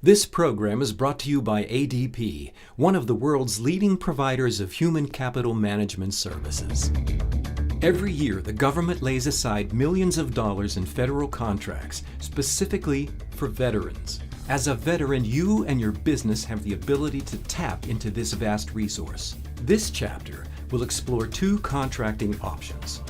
This program is brought to you by ADP, one of the world's leading providers of human capital management services. Every year, the government lays aside millions of dollars in federal contracts specifically for veterans. As a veteran, you and your business have the ability to tap into this vast resource. This chapter will explore two contracting options: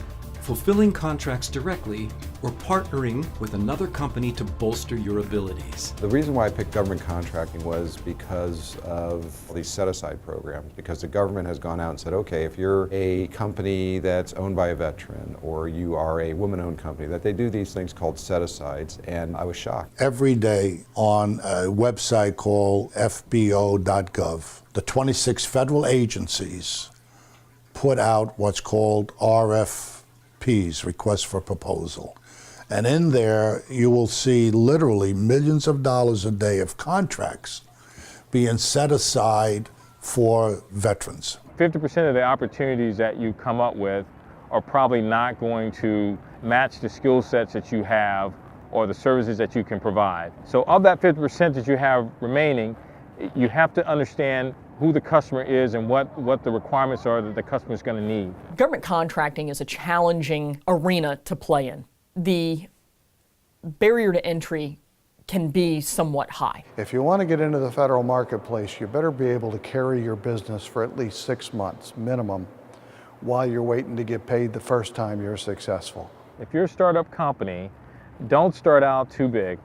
fulfilling contracts directly or partnering with another company to bolster your abilities. The reason why I picked government contracting was because of these set-aside programs, because the government has gone out and said, okay, if you're a company that's owned by a veteran or you are a woman-owned company, that they do these things called set-asides, and I was shocked. Every day on a website called fbo.gov, the 26 federal agencies put out what's called RFPs, requests for proposal. And in there, you will see literally millions of dollars a day of contracts being set aside for veterans. 50% of the opportunities that you come up with are probably not going to match the skill sets that you have or the services that you can provide. So of that 50% that you have remaining, you have to understand who the customer is and what the requirements are that the customer is going to need. Government contracting is a challenging arena to play in. The barrier to entry can be somewhat high. If you want to get into the federal marketplace, you better be able to carry your business for at least 6 months minimum while you're waiting to get paid the first time you're successful. If you're a startup company, don't start out too big.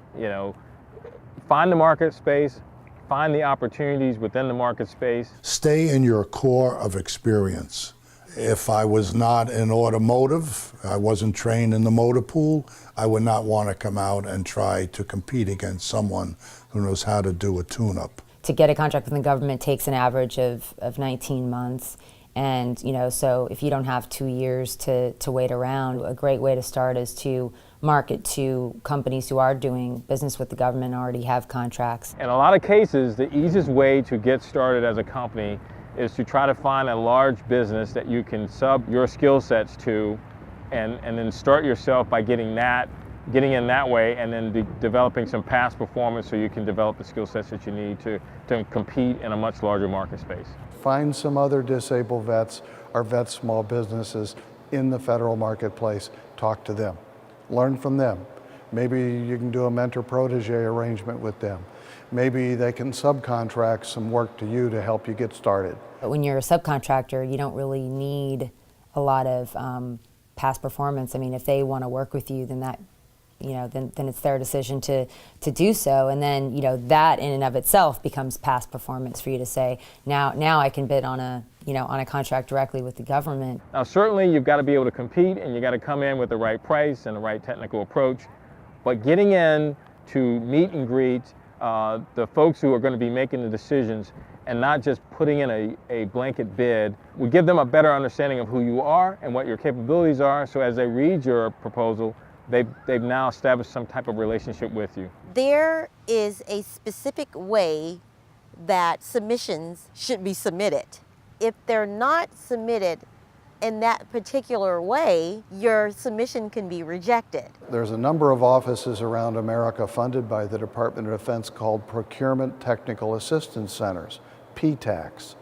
Find the market space, find the opportunities within the market space. Stay in your core of experience. If I was not in automotive, I wasn't trained in the motor pool, I would not want to come out and try to compete against someone who knows how to do a tune-up. To get a contract with the government takes an average of 19 months. And, so if you don't have 2 years to wait around, a great way to start is to market to companies who are doing business with the government and already have contracts. In a lot of cases, the easiest way to get started as a company is to try to find a large business that you can sub your skill sets to and then start yourself by getting in that way, and then developing some past performance so you can develop the skill sets that you need to compete in a much larger market space. Find some other disabled vets or vet small businesses in the federal marketplace. Talk to them. Learn from them. Maybe you can do a mentor-protege arrangement with them. Maybe they can subcontract some work to you to help you get started. But when you're a subcontractor, you don't really need a lot of past performance. I mean, if they want to work with you, then that, then it's their decision to do so. And then, that in and of itself becomes past performance for you to say, now I can bid on a contract directly with the government. Now, certainly you've got to be able to compete, and you got to come in with the right price and the right technical approach. But getting in to meet and greet the folks who are going to be making the decisions and not just putting in a blanket bid will give them a better understanding of who you are and what your capabilities are. So as they read your proposal, they've now established some type of relationship with you. There is a specific way that submissions should be submitted. If they're not submitted in that particular way, your submission can be rejected. There's a number of offices around America funded by the Department of Defense called Procurement Technical Assistance Centers, PTACs.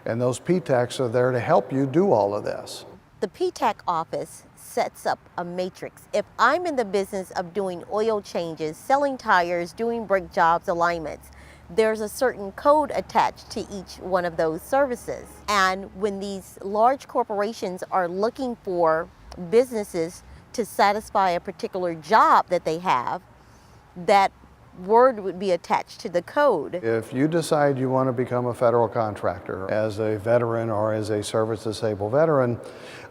And those PTACs are there to help you do all of this. The PTAC office sets up a matrix. If I'm in the business of doing oil changes, selling tires, doing brake jobs, alignments, there's a certain code attached to each one of those services. And when these large corporations are looking for businesses to satisfy a particular job that they have, that word would be attached to the code. If you decide you want to become a federal contractor as a veteran or as a service-disabled veteran,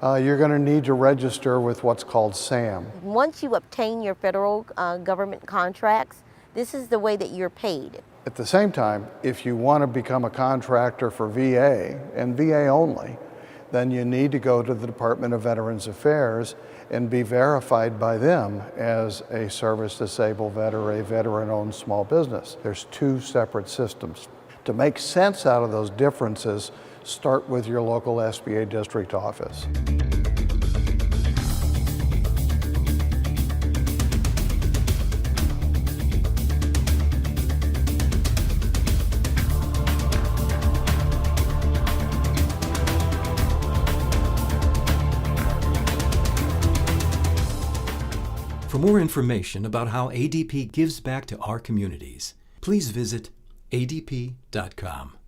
you're going to need to register with what's called SAM. Once you obtain your federal government contracts, this is the way that you're paid. At the same time, if you want to become a contractor for VA, and VA only, then you need to go to the Department of Veterans Affairs and be verified by them as a service-disabled vet or a veteran-owned small business. There's two separate systems. To make sense out of those differences, start with your local SBA district office. For more information about how ADP gives back to our communities, please visit adp.com.